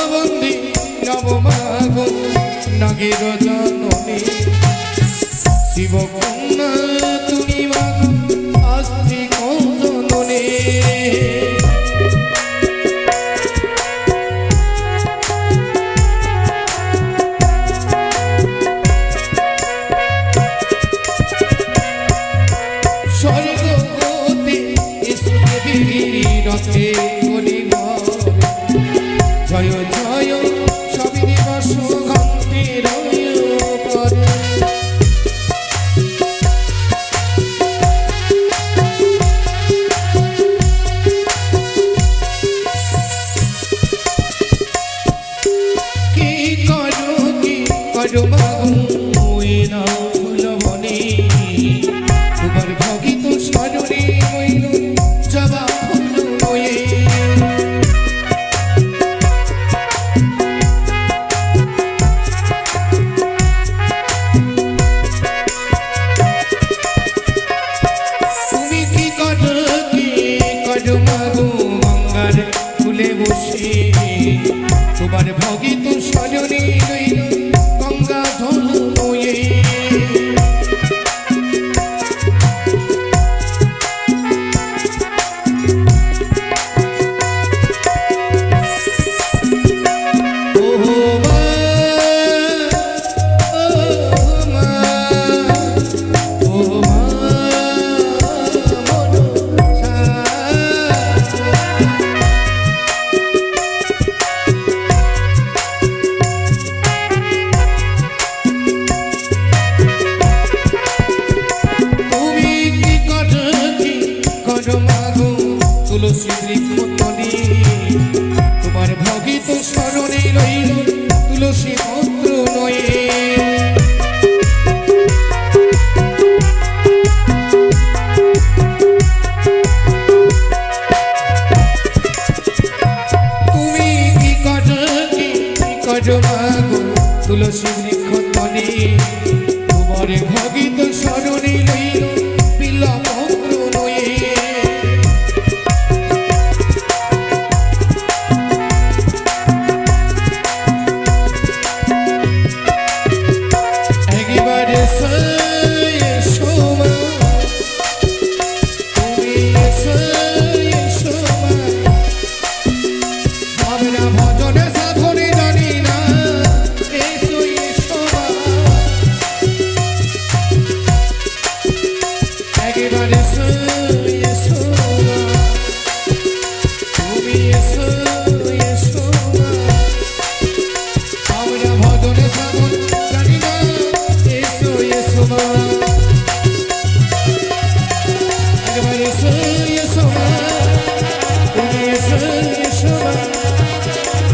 বন্দী নবমাগো নাগের জননী শিবকন্যা তুমি মাগো আস্তিক জননী স্বর্গবতী দেবীর রথে জয় জয় সবই দিবস ঘন্টির পরে কি করো মাগো না ফুল বনে তোমার ভগিত স্মরণে হইল জবা ফুল নয়ে তোমার ভগিত স্মরণে রইল গঙ্গা ধনুয়ে তুলসী বৃক্ষতলে তোমার ভগিত স্মরণে রইল তুলসী পত্র নয়ে তুমি কি করো মাগো তুলসী বৃক্ষতলে তোমার ভগিত স্মরণে রইল বিল্ব পত্র নয়ে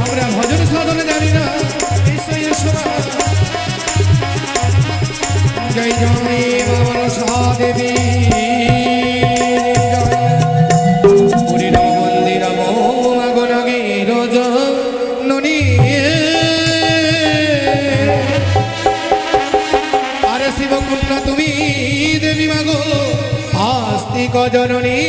আমরা ভজন সাধনে জানি না জয় জয় মনসা দেবী পুরী নম মন্দির মাগো নাগের জননী আরে শিবকন্যা তুমি দেবী মাগো আস্তিক জননী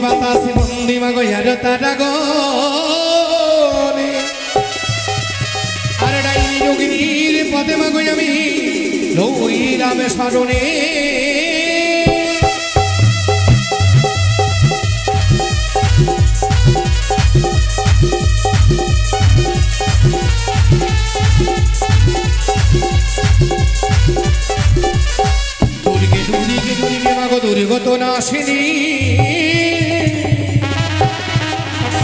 বাতাসে বন্দি মাগো তারা গো আর ডাইনি যোগিনীর পদে মাগো আমি লইলাম স্মরণে দুর্গে মাগো দুর্গত নাশিনী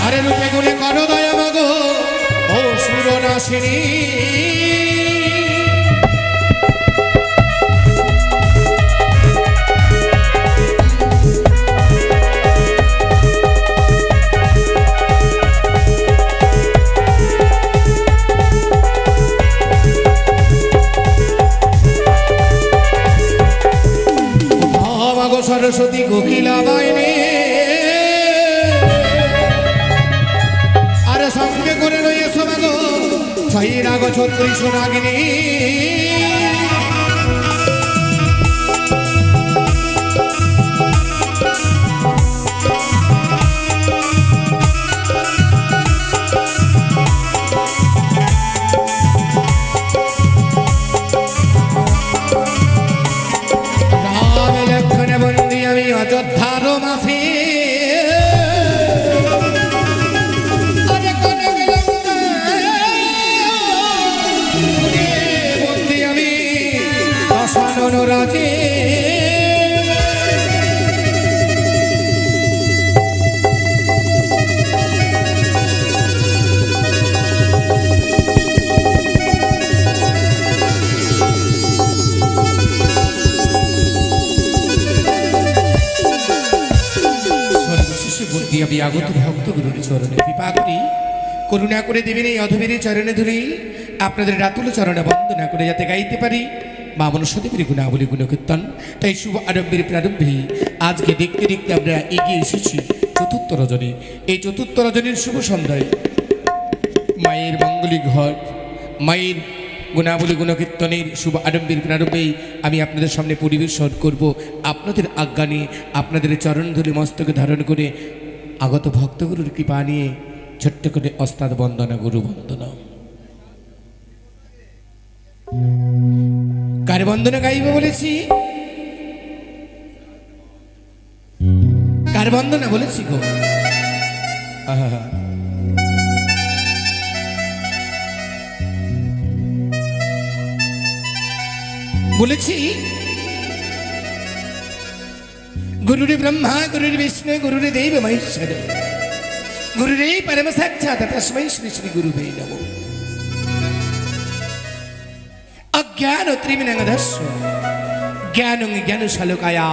আরে রূপে গুণে করো দয়া মাগো ও সুর নাশিনী সরস্বতী কোকিলা বাইনে রাগ ছত্রিশ নাগিনী রাম লক্ষণ বন্দী আমি অযোধ্যার মাফি রাজে বুদ্ধি আমি আগত ভক্ত গুরুর চরণে কৃপা করি করুণা করে দেবেন এই অধমের চরণে ধরি আপনাদের রাতুল চরণে বন্দনা করে যাতে গাইতে পারি মা মনসাদেবীর গুণাবলী গুণকীর্তন। তাই শুভ আরম্ভের প্রারম্ভে আজকে দেখতে দেখতে আমরা এগিয়ে এসেছি চতুর্থ রজনী। এই চতুর্থ রজনীর শুভ সন্ধ্যায় মায়ের মঙ্গলী ঘর মায়ের গুণাবলী গুণকীর্তনের শুভ আরম্ভের প্রারম্ভেই আমি আপনাদের সামনে পরিবেশন করব আপনাদের আজ্ঞা নিয়ে আপনাদের চরণ ধরে মস্তকে ধারণ করে আগত ভক্তগুরুর কৃপা নিয়ে ছোট্ট করে অস্তাদ বন্দনা গুরু বন্দনা। কার বন্দনা গাইব বলেছি? কার বন্দনা বলেছি গো? বলেছি গুরুরে ব্রহ্মা গুরুরে বিষ্ণু গুরুরে দেব মহেশ্বর গুরুরে পরম সাক্ষাৎ তস্मै শ্রী শ্রী গুরুবে নমঃ। अज्ञान त्रिमिनंगधस्व ज्ञानं ज्ञानशलोकाया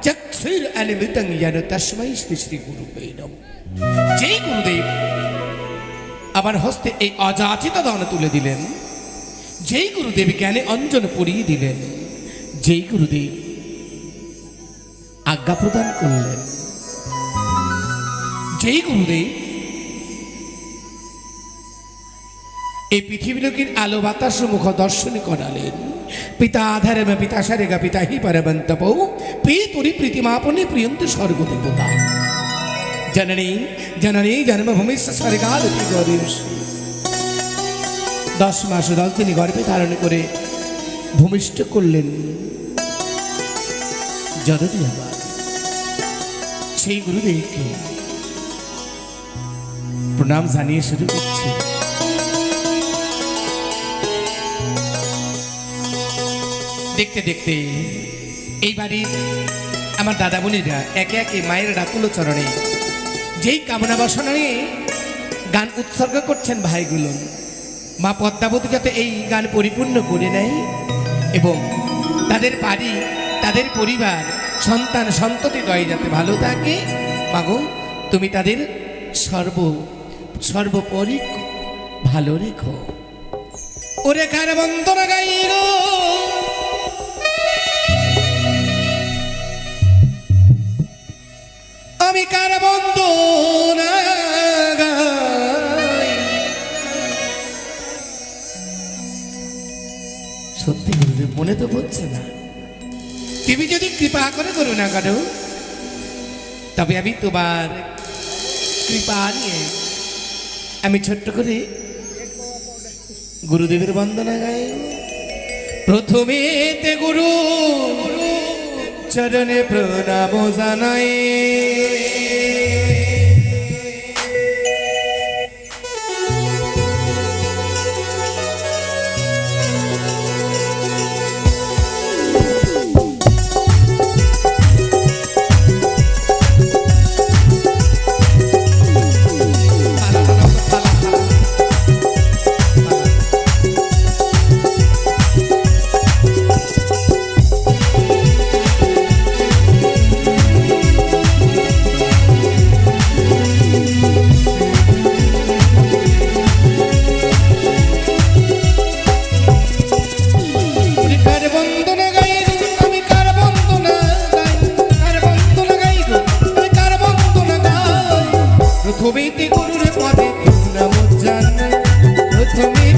चक्षुर अनिमितं ज्ञान तस्मै श्री श्री गुरुवे नमः। जय गुरुदेव আমার হস্তে এই অযাচিত দান তুলে দিলেন, যেই গুরুদেব জ্ঞানে অঞ্জন পরিয়ে দিলেন, যেই গুরুদেব আজ্ঞা প্রদান করলেন, যেই গুরুদেব এই পৃথিবীলোকের আলো বাতাস মুখ দর্শন করালেন। পিতা আধারেম পিতা সারেগা পিতা হি পরমন্তপ পিতুরি প্রীতিমাপনে প্রিয়ন্ত স্বর্গদেবতা জননী জননী জন্মভূমি স্বর্গাদতি গরিষ 10 মাস 10 দিন গর্ভে ধারণ করে ভূমিষ্ঠ করলেন জননী আমার। সেই গুরুদেবকে প্রণাম জানিয়ে শুরু করছি। দেখতে দেখতে এই বাড়ির আমার দাদা বোনেরা একে একে মায়ের ডাকুলো চরণে যেই কামনা বাসনা নিয়ে গান উৎসর্গ করছেন ভাইগুলো, মা পদ্মাবতী যাতে এই গান পরিপূর্ণ করে নেয় এবং তাদের বাড়ি তাদের পরিবার সন্তান সন্ততি দয় যাতে ভালো থাকে। মাগো তুমি তাদের সর্বোপরি ভালো রেখো। ওরে কার বন্দনা গাইরো আমি কার বন্দনা গাই। সত্যি গুরুদেব মনে তো পড়ছে না। তুমি যদি কৃপা করে করো না কারো, তবে আমি তোমার কৃপা নিয়ে আমি ছোট্ট করে গুরুদেবের বন্দনা গাই। প্রথমে তে গুরু চরণে প্রণাম জানাই, প্রথমেতে গুরুর পদে প্রণাম জানাই, প্রথমে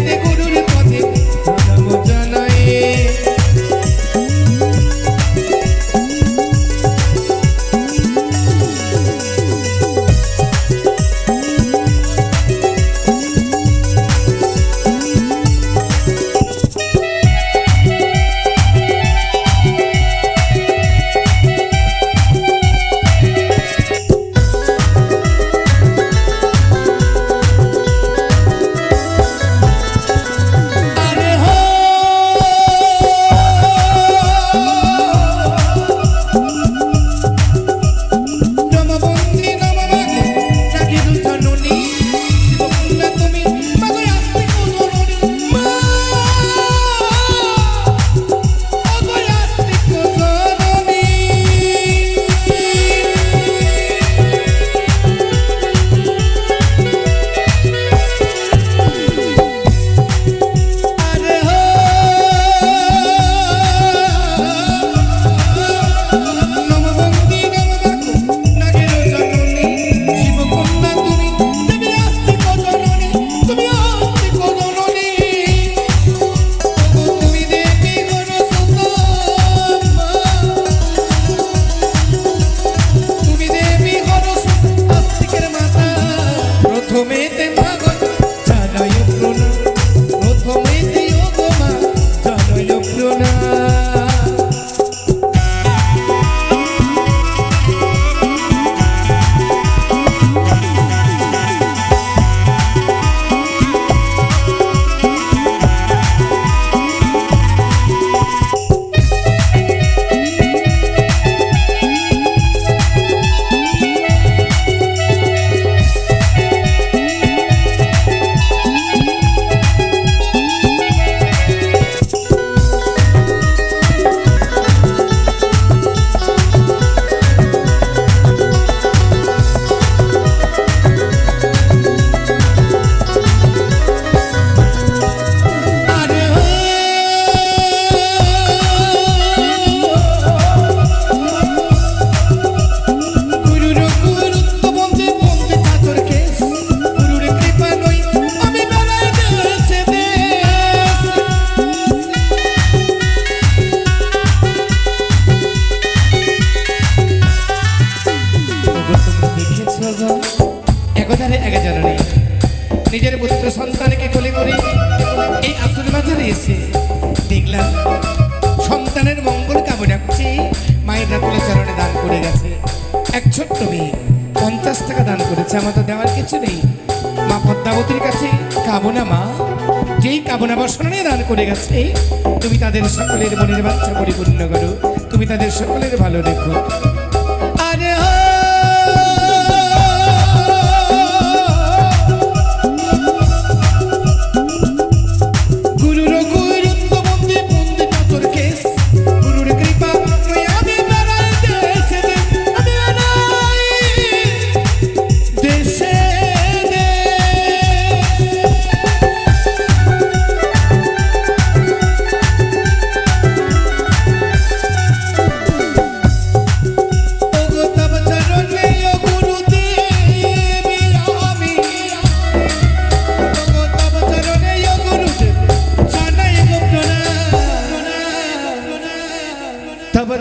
পুত্র সন্তানকে কোলে করে এই আসল বাজারে এসে দেখলাম সন্তানের মঙ্গল কামনা করছে মায়ের রাতুল চরণে দান করে গেছে। এক ছোট্ট মেয়ে 50 টাকা দান করেছে। আমার তো দেওয়ার কিছু নেই। মা পদ্মাবতীর কাছে কামনা, মা যেই কামনা বাসনা নিয়ে দান করে গেছে, তুমি তাদের সকলের মনের বাচ্চা পরিপূর্ণ করো, তুমি তাদের সকলের ভালো রেখো। আরে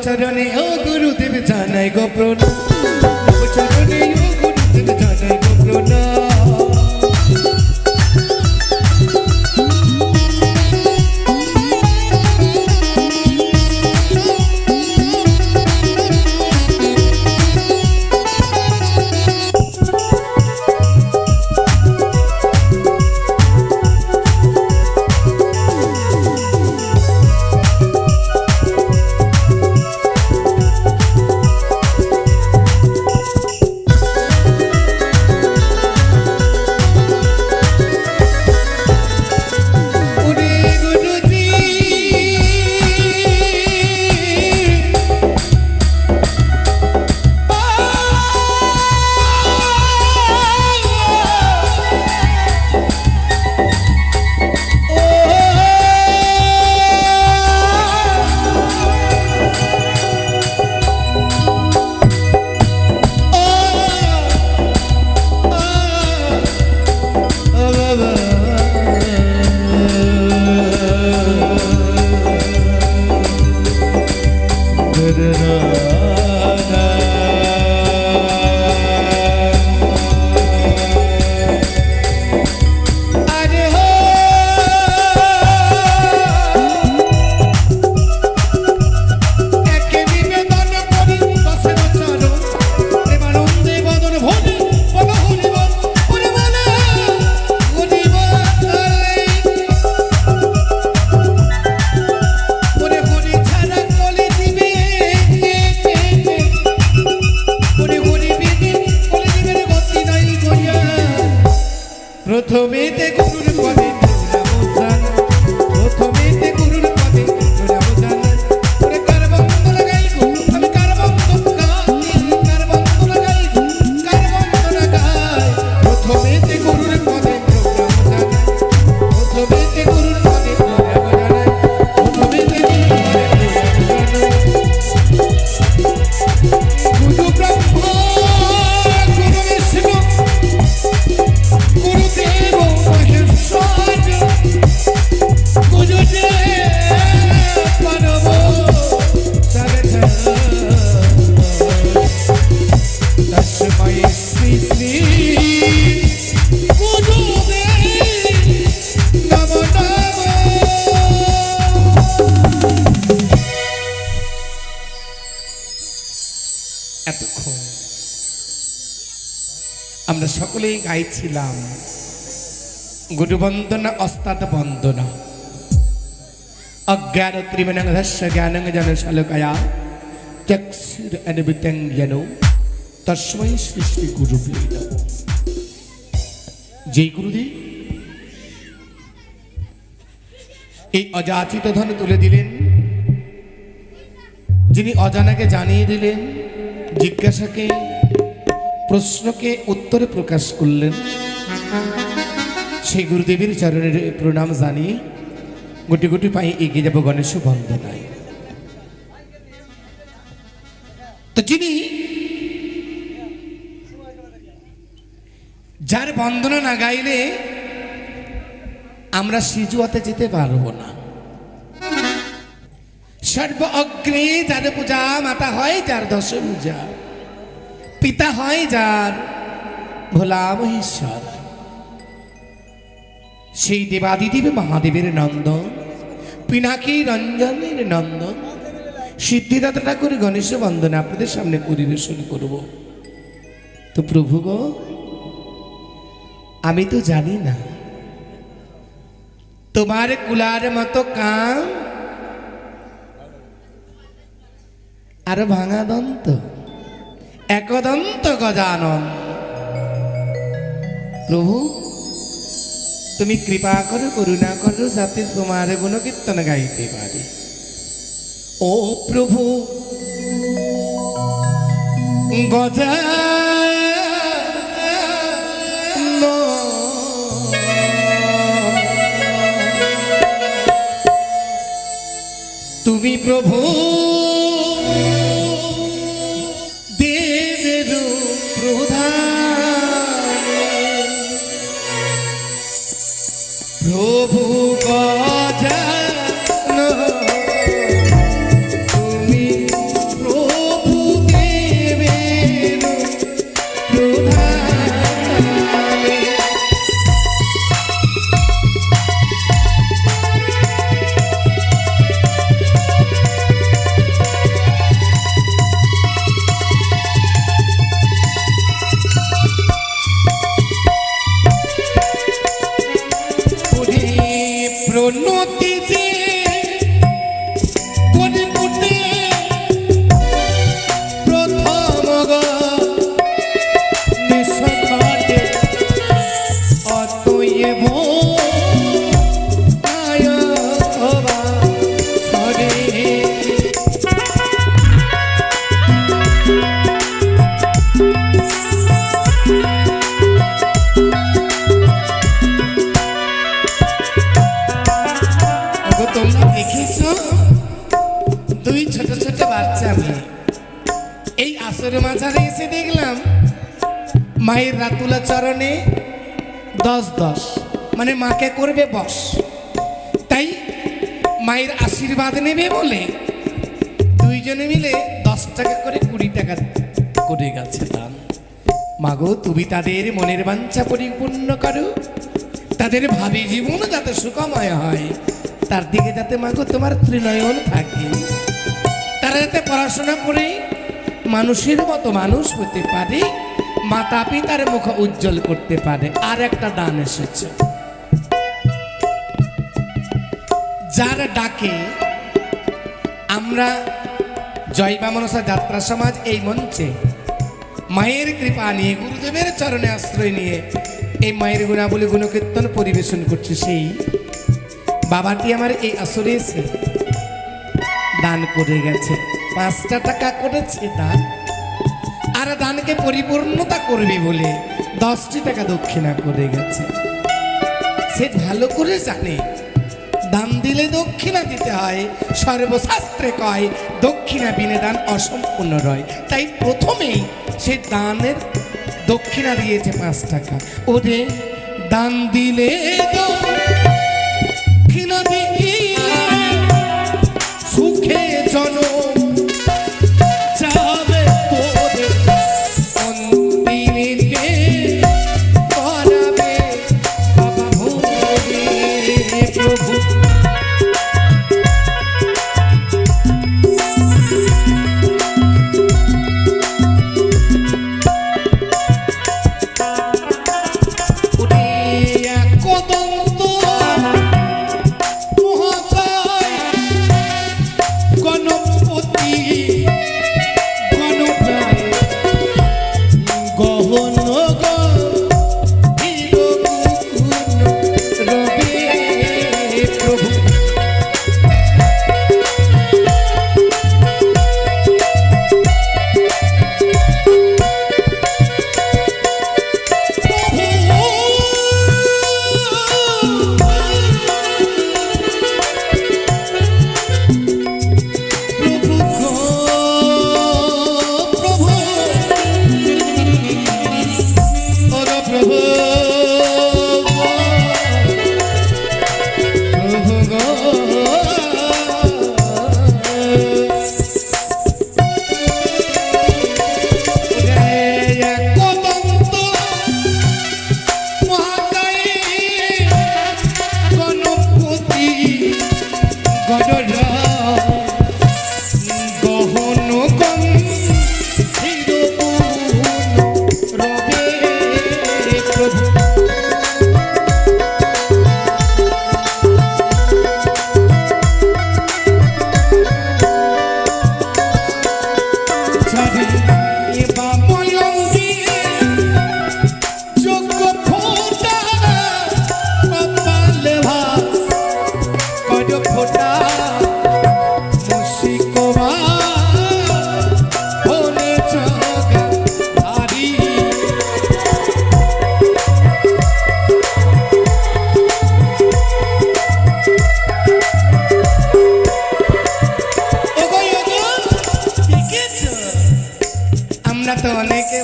চরণে ও গুরুদেব জানাই গো প্রণাম, চরণে ও গুরুদেব জানাই গো প্রণাম। প্রথমেতে গুরুর পদে প্রণাম, প্রথমেতে গুরুর পদে প্রণাম। ওরে কার বন্ধ লাগাই গো আমি কার বন্ধ গাই, কার বন্ধ লাগাই গো কার বন্ধ লাগাই। প্রথমেতে গুরুর পদে প্রণাম, প্রথমেতে গুরুর পদে প্রণাম, প্রথমেতে গুরুর পদে প্রণাম। গুরু ব্রহ্মা গুরু বিষ্ণু গুরুদেব মহেশ্বর গুরুদেব মানব তস্মৈ শ্রী শ্রী গুরুদেব নমো নমঃ। এতক্ষণ আমরা সকলেই গাইছিলাম গুরু বন্দনা অস্তাদ বন্দনা। অজ্ঞান ত্রিমনংধস্য জ্ঞানং জন শালকয়া চক্ষুর অনবিতং যেন তস্মৈ শ্রী শ্রী গুরুবে নমঃ। যেই গুরুদেব এই অযাচিত ধন তুলে দিলেন, যিনি অজানাকে জানিয়ে দিলেন, জিজ্ঞাসাকে প্রশ্নকে উত্তরে প্রকাশ করলেন, সেই গুরুদেবের চরণের প্রণাম জানিয়ে গুটি গুটি পায়ে এগিয়ে যাব গণেশ বন্দনায়। তো যিনি যার বন্দনা না গাইলে আমরা সিজুয়াতে যেতে পারবো না। সর্ব অগ্রে যার পূজা, মাতা হয় যার দশভূজা, পিতা হয় যার ভোলা মহেশ্বর। সেই দেবাদিদেব মহাদেবের নন্দন, পিনাকী রঞ্জনের নন্দন, সিদ্ধিদাতা ঠাকুর গণেশ বন্দনা আপনাদের সামনে পরিবেশন করব। তো প্রভু গো, আমি তো জানি না তোমার কুলার মতো কাম আর ভাঙা দন্ত একদন্ত গজানন। প্রভু তুমি কৃপা করো, করুণা করো, যাতে তোমার গুণকীর্তন গাইতে পারি। ও প্রভু গজা তুমি প্রভু দেবের প্রধান, প্রভু গজানন, তুমি প্রভু দেবের প্রধান। প্রণতি যে কোটি কোটি প্রথম নিঃস্বার্থে অতএব আয়বা সরে। তোমরা দেখেছো দুই ছোট ছোট বাচ্চা মেয়ে এই আসর মাঝারে এসে দেখলাম মায়ের রাতুলা চরণে 10-10 মানে মাকে করবে বস। তাই মায়ের আশীর্বাদ নেবে বলে দুইজনে মিলে 10 টাকা করে 20 টাকা করে গেছে দান। মাগো তুমি তাদের মনের বাঞ্ছা পরিপূর্ণ করো, তাদের ভাবি জীবন যাতে সুখময় হয়, তার দিকে যাতে মাগো তোমার ত্রিনয়ন থাকে, তারা যাতে পড়াশোনা করে মানুষের মতো মানুষ হতে পারে, মাতা পিতার মুখ উজ্জ্বল করতে পারে। আর একটা দান এসেছে, যার ডাকে আমরা জয় মা মনসা যাত্রা সমাজ এই মঞ্চে মায়ের কৃপা নিয়ে গুরুদেবের চরণে আশ্রয় নিয়ে এই মায়ের গুণাবলী গুণকীর্তন পরিবেশন করছে, সেই বাবাটি আমার এই আসরে এসে দান করে গেছে। 5 টাকা করেছে দান, আর দানকে পরিপূর্ণতা করবে বলে 10 টাকা দক্ষিণা করে গেছে। সে ভালো করে জানে দান দিলে দক্ষিণা দিতে হয়, সর্বশাস্ত্রে কয় দক্ষিণা বিনে দান অসম্পূর্ণ রয়। তাই প্রথমেই সে দানের দক্ষিণা দিয়েছে 5 টাকা। ওরে দান দিলে সুখে জন যাবে তোরে মন্দিরে করাবে বাবা ভোরে। প্রভু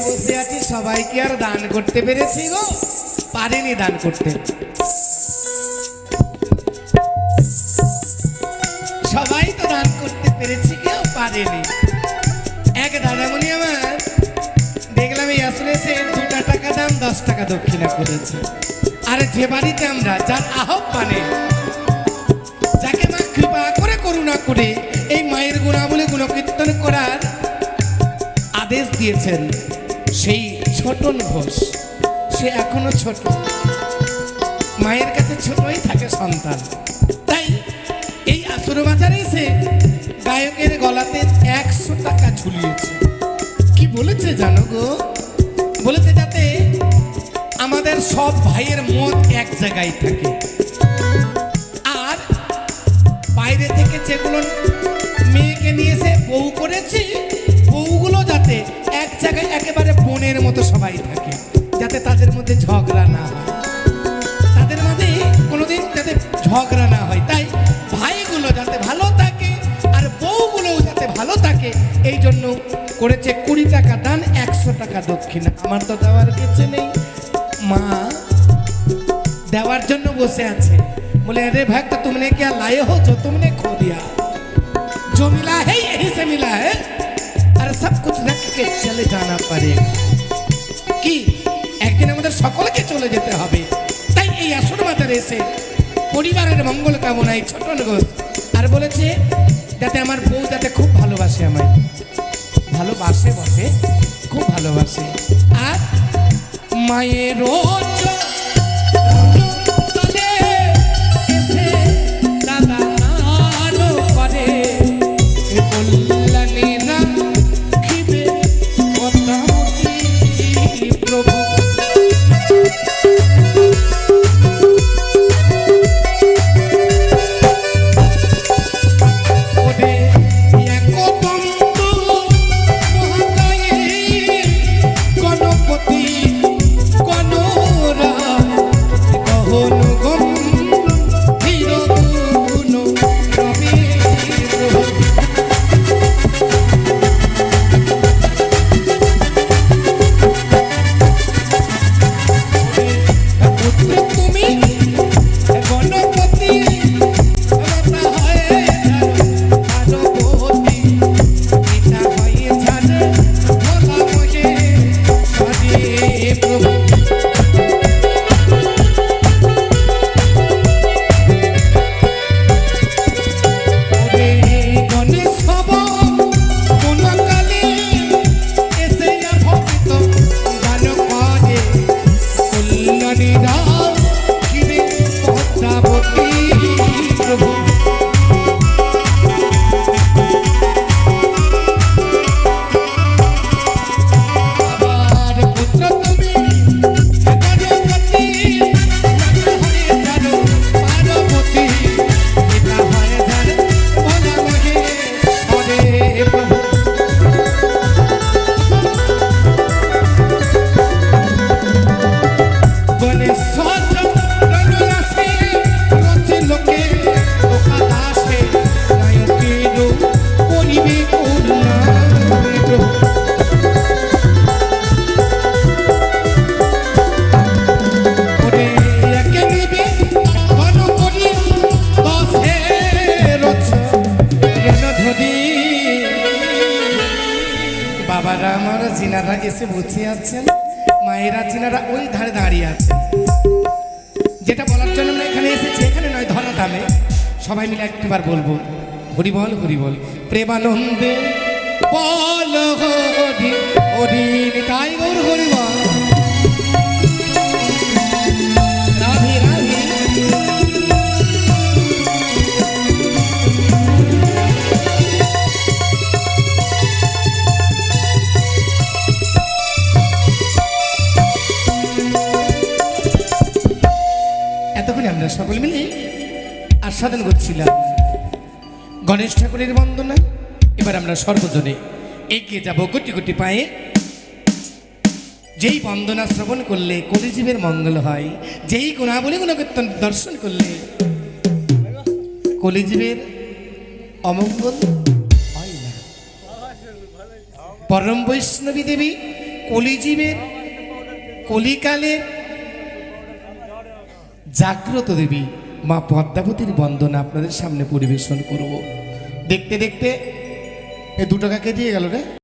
বসে আছি, সবাই কি আর দান করতে পেরেছি গো? পারেনি দান করতে। সবাই তো দান করতে পেরেছি, কেউ পারেনি। এক দাদামণি আমার দেখলাম এই আসলে সে 2 টাকা দাম 10 টাকা দক্ষিণা করেছে। আর যে বাড়িতে আমরা যার আহ্বানে, যাকে মা কৃপা করে করুণা করে এই মায়ের গুণাবলী গুণকীর্তন করার আদেশ দিয়েছেন, সেই ছোটন ঘোষ, সে এখনো ছোট, মায়ের কাছে ছোটই থাকে সন্তান। তাই এই আসর বাজারে এসে গায়কের গলাতে 100 টাকা ঝুলিয়েছে। কি বলেছে জানো গো? বলেছে যাতে আমাদের সব ভাইয়ের মত এক জায়গায় থাকে, আর বাইরে থেকে যেগুলো মেয়েকে নিয়ে এসে বউ করেছি, বউগুলো যাতে এক জায়গায় একেবারে বোনের মতো সবাই থাকে, যাতে তাদের মধ্যে ঝগড়া না হয়, তাদের মধ্যে কোনোদিন যাতে ঝগড়া না হয়। তাই ভাইগুলো যাতে ভালো থাকে আর বউগুলোও যাতে ভালো থাকে, এই জন্য করেছে 20 টাকা দান, 100 টাকা দক্ষিণা। আমার তো দেওয়ার কিছু নেই, মা দেওয়ার জন্য বসে আছে। बोले अरे भक्त तुमने क्या लाए हो जो तुमने खो दिया, जो मिला है यहीं से मिला है, और सब कुछ रख के चले जाना पड़ेगा। कि একদিন আমাদের সকলকে চলে যেতে হবে। তাই এই আসর বাজারে এসে পরিবারের মঙ্গল কামনায় ছোটন ঘোষ আর বলেছে যাতে আমার বউ যাতে খুব ভালোবাসে, আমায় ভালোবাসে, বটে খুব ভালোবাসে। আর মায়ের বাবারা আমার জিনারা এসে বসে আছেন, মায়েরা জিনারা ওই ধারে দাঁড়িয়ে আছে। যেটা বলার জন্য আমরা এখানে এসেছি, এখানে নয় ধরা দামে সবাই মিলে একবার বলবো হরি বল, হরি বল, প্রেমানন্দে বল হরি হরি, তাই গৌর হরি বল, রাধে রাধে। এতক্ষণে আমরা সকল মিলে আস্বাদন করছিলাম গণেশ ঠাকুরের বন্দনা। এবার আমরা সর্বজনে এগিয়ে যাব গুটি গুটি পায়ে। যেই বন্দনা শ্রবণ করলে কলিজীবের মঙ্গল হয়, যেই গুণাবলী গুণকীর্তন দর্শন করলে কলিজীবের অমঙ্গল হয় না। পরম বৈষ্ণবী দেবী কলিজীবের কলিকালের জাগ্রত দেবী মা পদ্মাবতীর বন্দনা আপনাদের সামনে পরিবেশন করব। দেখতে দেখতে এ 2 টাকা কে দিয়ে গেল রে?